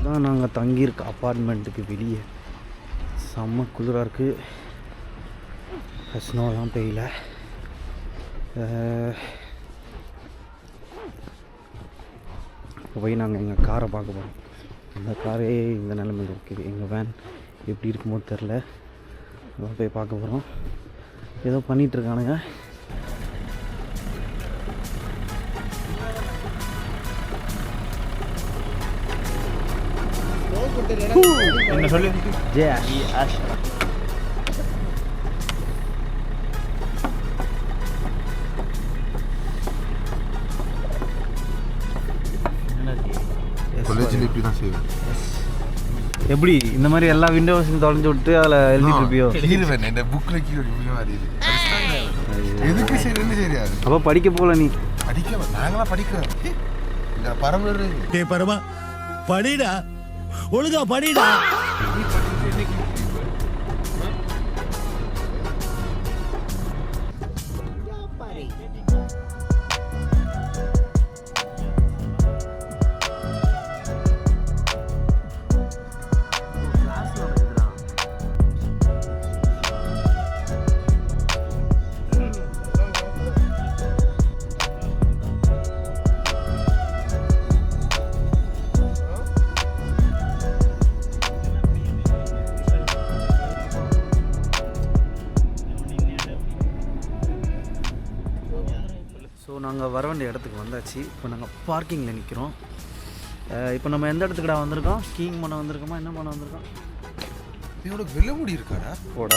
தான் நாங்கள் தங்கியிருக்க அப்பார்ட்மெண்ட்டுக்கு வெளியே செம்ம குளிராக இருக்குது. ஸ்னோலாம் பெய்யல. இப்போ போய் நாங்கள் எங்கள் காரை பார்க்க போகிறோம். இந்த காரே இந்த நிலைமையில் இருக்குது. எங்கள் வேன் எப்படி இருக்குமோ தெரில. அதான் போய் பார்க்க போகிறோம். ஏதோ பண்ணிகிட்ருக்கானுங்க. என்ன சொல்லு ஜே காலேஜில் இப்படி தான் செய்வேன். எப்படி இந்த மாதிரி எல்லா விண்டோஸையும் தொலைஞ்சு விட்டு அதில் எழுதிட்டு இருப்பியோ? எழுதுவேன். இந்த புக்கில் கீழே மாதிரி எதுக்கு சரின்னு தெரியாது. அப்போ படிக்க போகல நீ? படிக்க நாங்களாம் படிக்கிறோம். பரம பரமா படிடா, ஒழுங்கா படிடா. ஸோ நாங்கள் வர வேண்டிய இடத்துக்கு வந்தாச்சு. இப்போ நாங்கள் பார்க்கிங்கில் நிற்கிறோம். இப்போ நம்ம எந்த இடத்துக்குடா வந்திருக்கோம்? ஸ்கீயிங் பண்ண வந்திருக்கோமா, என்ன பண்ண வந்திருக்கோம்? இதோட வெள்ள முடி இருக்காடா? போடா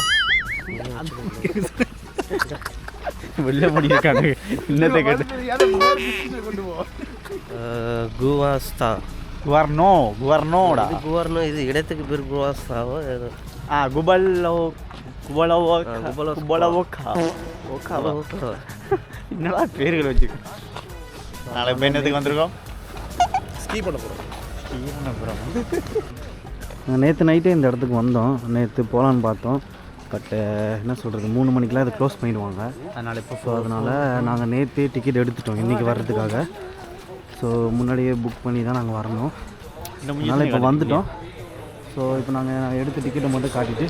வெள்ள முடி இருக்காங்க. இன்னத்தை கேட்டு குவாஸ்தா குவர்னோடா. குவர்னோ இது இடத்துக்கு பேர் குவாஸ்தாவோ ஏதோ. குபலோ என்னடா பேர்கள் வச்சுக்கோ. நாளைக்கு இப்போ என்னத்துக்கு வந்திருக்கோம்? ஸ்கீ பண்ண போகிறோம். நேற்று நைட்டே இந்த இடத்துக்கு வந்தோம். நேற்று போகலான்னு பார்த்தோம். பட் என்ன சொல்கிறது, 3 மணிக்கெலாம் இதை க்ளோஸ் பண்ணிவிடுவாங்க. அதனால் இப்போ அதனால் நாங்கள் நேற்றே டிக்கெட் எடுத்துட்டோம் இன்றைக்கி வர்றதுக்காக. ஸோ முன்னாடியே புக் பண்ணி தான் நாங்கள் வரணும். அதனால் இப்போ வந்துட்டோம். ஸோ இப்போ நாங்கள் எடுத்த டிக்கெட்டை மட்டும் காட்டிட்டு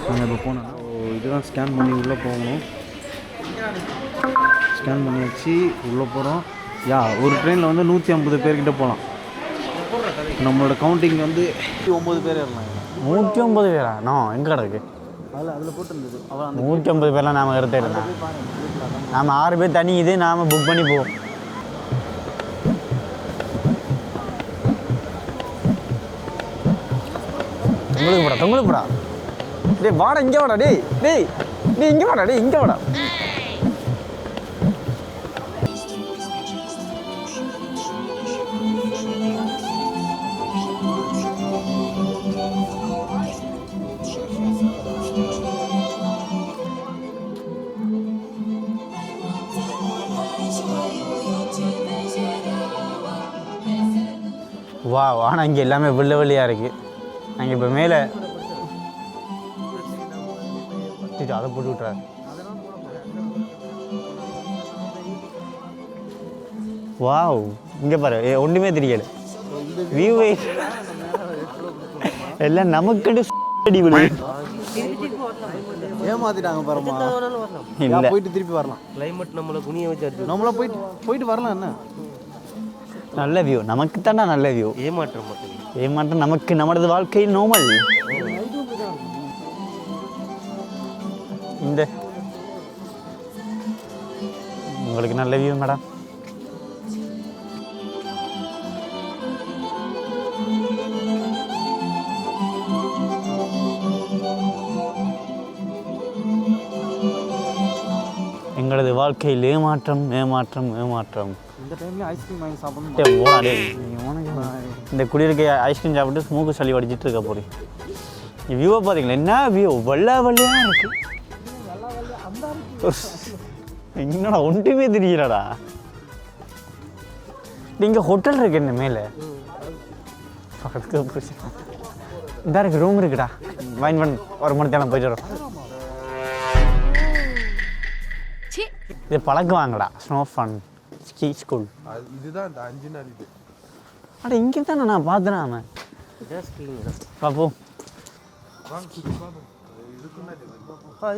நாங்கள் இப்போ போனோம். இதுதான் ஸ்கேன் பண்ணி உள்ளே போகணும். ஸ்கேன் பண்ணியாச்சு, உள்ளே போகிறோம். ஒரு ட்ரெயினில் வந்து 150 பேர்கிட்ட போகலாம். நம்மளோட கவுண்டிங் வந்து 9 பேர் ஏறலாம். 150 பேரா? எங்கே கிடக்கு? அதில் போட்டுருந்தது. 150 பேர்லாம் நாம் எடுத்துருந்தோம். நாம் 6 பேர் தனி இது நாம் புக் பண்ணி போவோம். தொங்களுக்கு போடா டேய், வாடா இங்கே வாடா. டேய் இங்கே வாடா. இங்கே வாடா. வா ஆனால் இங்கே எல்லாமே வெள்ளையாக இருக்குது. நாங்கள் இப்போ மேலே அதை போட்டு விட்றாரு. வாவ், இங்கே பாரு, ஒன்றுமே தெரியல. வியூவே எல்லாம் நமக்கு ஏமாத்திட்டாங்க பாருமா. இல்லை போயிட்டு திருப்பி வரலாம். கிளைமேட் நம்மளை குனிய வச்சு நம்மளா போயிட்டு வரலாம். என்ன நல்ல வியூ நமக்கு தானே. நல்ல வியூ. ஏமாற்றம் மட்டும் ஏமாற்றம் நமக்கு நமது வாழ்க்கையில் நோமல். இந்த உங்களுக்கு நல்ல வியூ மேடம். எங்களது வாழ்க்கையில் ஏமாற்றம். இந்த டைம்ல ஐஸ்கிரீம் வாங்கி சாப்பிடணும். இந்த குடியிருக்க ஐஸ்கிரீம் சாப்பிட்டு ஸ்மூக்கு சளி வடிச்சிட்டு இருக்க போறேன். வியூவை பார்த்தீங்களா? என்ன வியூ, வெள்ளையாக இருக்கு. என்னடா ஒன்றுமே தெரியலடா. இங்கே ஹோட்டல் இருக்கு என்ன மேலே இந்த இருக்கு ரூம் இருக்குடா. வாங்கி பண்ண ஒரு மணி தேவை போயிட்டு வரோம். இது பழக்குவாங்கடா ஸ்னோ ஃபன் ஸ்கீ ஸ்கூல். இதுதான் அந்த 5 நாள் இது. அட இங்கே தானே நான் பார்த்துறேன் அவன். பார்ப்போம்.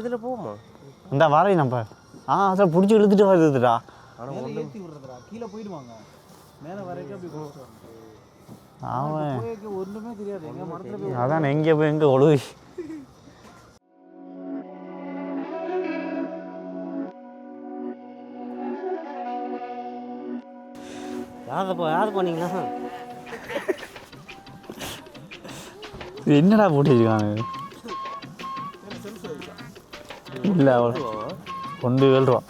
இதில் போமா இந்த வாரை நம்ம அதான் பிடிச்சி இழுத்துட்டு வருதுடா. ஏற்றி விடுறதுடா கீழே போயிடுவாங்க மேலே வரைக்கும் அப்படி கொடுத்துருவாங்க. அவன் ஒன்றுமே தெரியாது எங்கள் மரத்தில் போய் அதான் எங்கே போய் எங்கே ஒழுவி. யார் பண்ணீங்களா? இது என்னடா போட்டுருக்காங்க? இல்லை அவ்வளோ 2,000 ரூபா.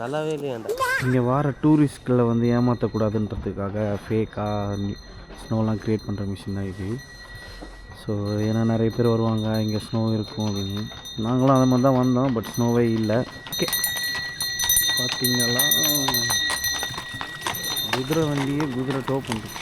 நல்லாவே இல்லையாண்டா. இங்கே வர டூரிஸ்ட்களை வந்து ஏமாற்றக்கூடாதுன்றதுக்காக ஃபேக்காக ஸ்னோலாம் க்ரியேட் பண்ணுற மிஷின் தான் இது. ஸோ ஏன்னா நிறைய பேர் வருவாங்க இங்கே ஸ்னோ இருக்கும் அப்படின்னு. நாங்களும் அந்த மாதிரி தான் வந்தோம், பட் ஸ்னோவே இல்லை. ஓகே பார்த்தீங்களா குதிரை வண்டியே குதிரை டோ பண்ணுறது.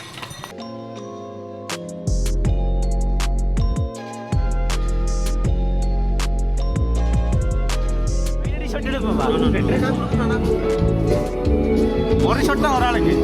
ஒரு ஷாட் ஒரு ஆளுக்கு.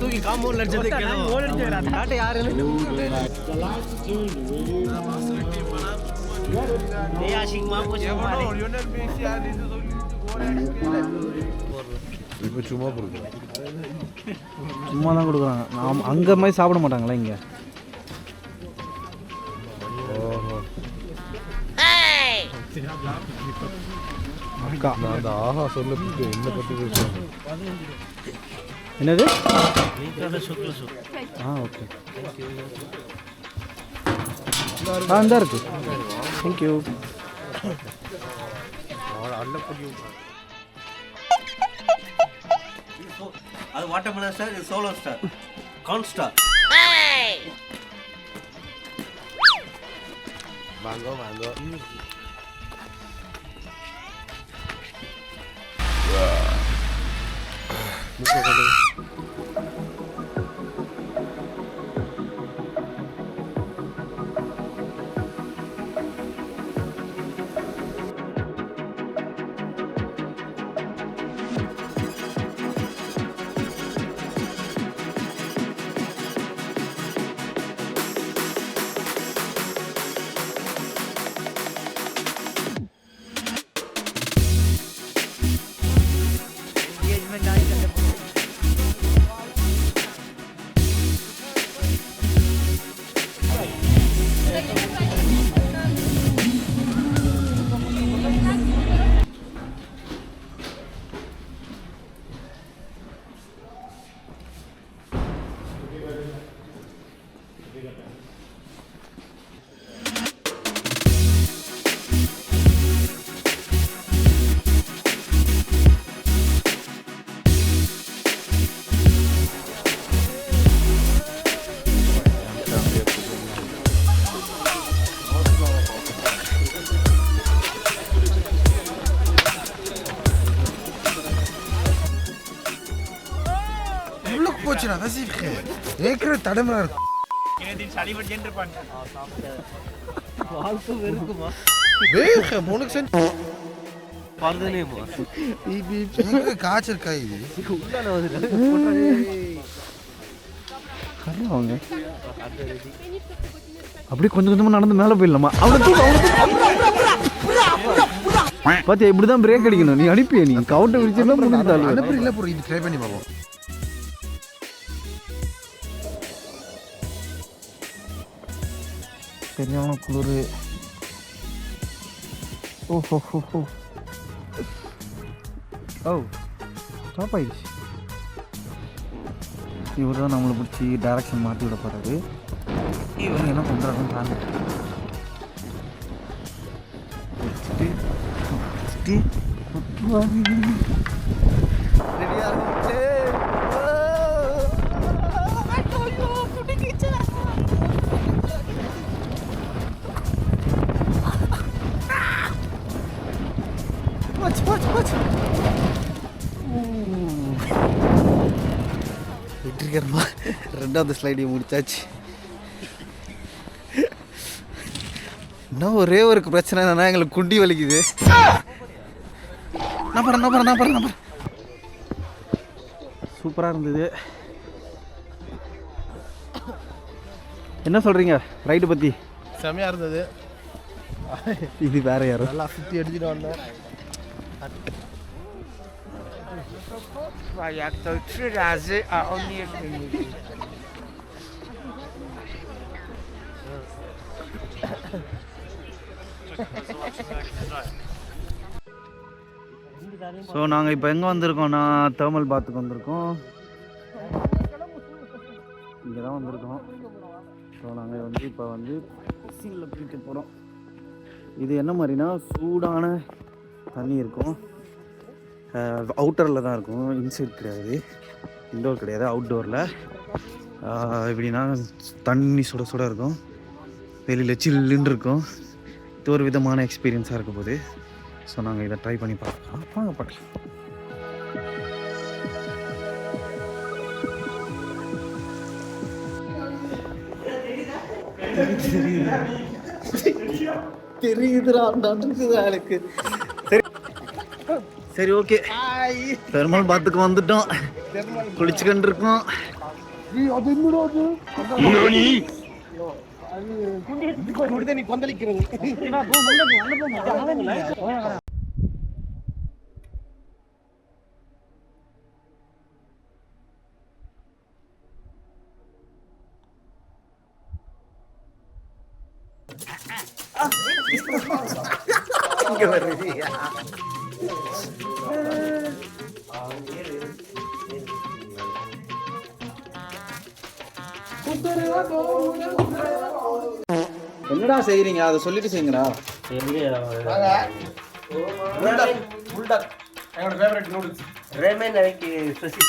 தூக்கி காம்பவுண்ட்ல அடிச்சது யாருன்னு இப்போ சும்மா கொடுக்குறேன். சும்மா தான் கொடுக்குறாங்க. நாம் அங்கே மாதிரி சாப்பிட மாட்டாங்களா இங்கே? அக்கா நான் அந்த ஆஹா சொல்ல என்ன பற்றி பேசுகிறேன். என்னது? ஓகே இந்த இருக்கு. தேங்க்யூ. அது வாட்டர்மெலன் ஸ்டார், இது சோலோ ஸ்டார், கார்ன் ஸ்டார். வாங்கோ வாங்கோ. போச்சுடா நசீஃப்க்கு ஏக்கற தடமரா இருக்கு. சளி வச்சிட்டு இருப்பாங்க. வாழ்க்கை வெறுக்குமா? வேக உனக்கு செஞ்சு பர்தனே போ. உனக்கு காய்ச்சல் காய் இது. உள்ளால வந்து அவங்க அப்படியே கொஞ்சம் கொஞ்சமாக நடந்து மேலே போயிடலாமா? அவங்க பார்த்தியா இப்படி தான் பிரேக் அடிக்கணும். நீ அனுப்பிய நீ கவுண்டை விரிச்சுன்னா முடிஞ்சாலும் அனுப்புற இல்லை ப்ரோ, இது ட்ரை பண்ணி பார்ப்போம். சரியான குளிர். ஓஹோ ஓ ஸ்டாப் ஆயிடுச்சு. இவர் தான் நம்மளை பிடிச்சி டைரக்ஷன் மாற்றி விட போகிறாரு. இவங்க என்ன பண்ணுறாங்கன்னு பார்த்துட்டு வெற்றிகரமாக 2வது ஸ்லைடையும் முடிச்சாச்சு. இன்னும் ஒரே ஒரு பிரச்சனை என்னன்னா எங்களுக்கு குண்டி வலிக்குது. நான் பாரு சூப்பராக இருந்தது. என்ன சொல்கிறீங்க ரைடு பற்றி? செமையாக இருந்தது. இது வேற யாரும் நல்லா சுற்றி அடிச்சுட்டு வந்தேன். Jak to 3 razy, a on nie mówi. So நாங்கள் இப்போ எங்கே வந்திருக்கோம்னா தேர்மல் பாத்துக்கு வந்திருக்கோம். இங்கே தான் வந்திருக்கோம். ஸோ நாங்கள் வந்து இப்போ வந்து சீனில் குளிக்க போகிறோம். இது என்ன மாதிரினா சூடான தண்ணி இருக்கும். அவுட்டரில் தான் இருக்கும், இன்சைட் கிடையாது, இன்டோர் கிடையாது, அவுட்டோரில். எப்படின்னா தண்ணி சுட சுட இருக்கும், வெளியில் சில்லுன்னு இருக்கும். இது ஒரு விதமான எக்ஸ்பீரியன்ஸாக இருக்க போது. ஸோ நாங்கள் இதை ட்ரை பண்ணி பார்க்கலாம். வாங்க பார்க்கலாம். தெரியுதுடா எனக்கு. சரி சரி ஓகே, பெருமாள் பாத்துக்கு வந்துட்டோம். குளிச்சுக்கிட்டு இருக்கோம். நீ கொந்தளிக்கிறது இங்க வருவியா? என்னடா செய்றீங்க? அதை சொல்லிட்டு செய்யுங்கடா. ரேமன் எனக்கு ஸ்பெஷல்.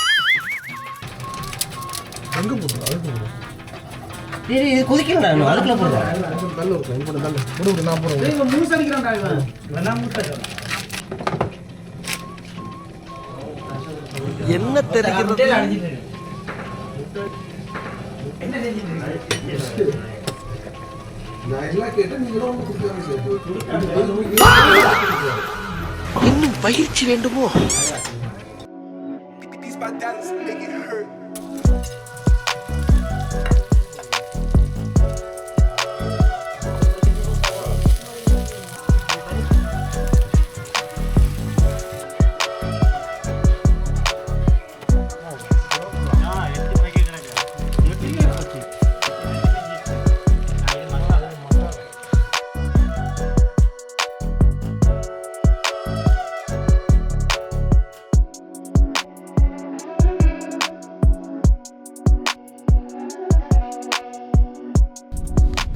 எங்கே போடுறோம்? இது கொதிக்கல, நான் அதுக்குள்ள போடுறேன். நல்ல இருக்கும். இப்போ நல்ல விடு நான் போடுறேன். மூஸ் அடிக்கிறான்டா இவன். வேணா மூஸ் அடிக்கிறான். என்ன தெரிகிறது? என்ன செஞ்சிட்டு? நான் எல்லாம் கேட்டேன், நீங்களும் வந்து குடிக்காம இன்னும் பயிற்சி வேண்டுமோ?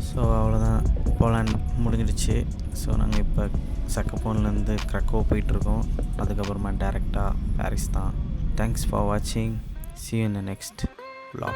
ஸோ அவ்வளோதான், போலாண்ட் முடிஞ்சிடுச்சு. ஸோ நாங்கள் இப்போ சக்கப்போன்லேருந்து க்ரக்கோ போயிட்டுருக்கோம். அதுக்கப்புறமா டேரெக்டாக பாரிஸ் தான். தேங்க்ஸ் ஃபார் வாட்சிங். See you in the next vlog.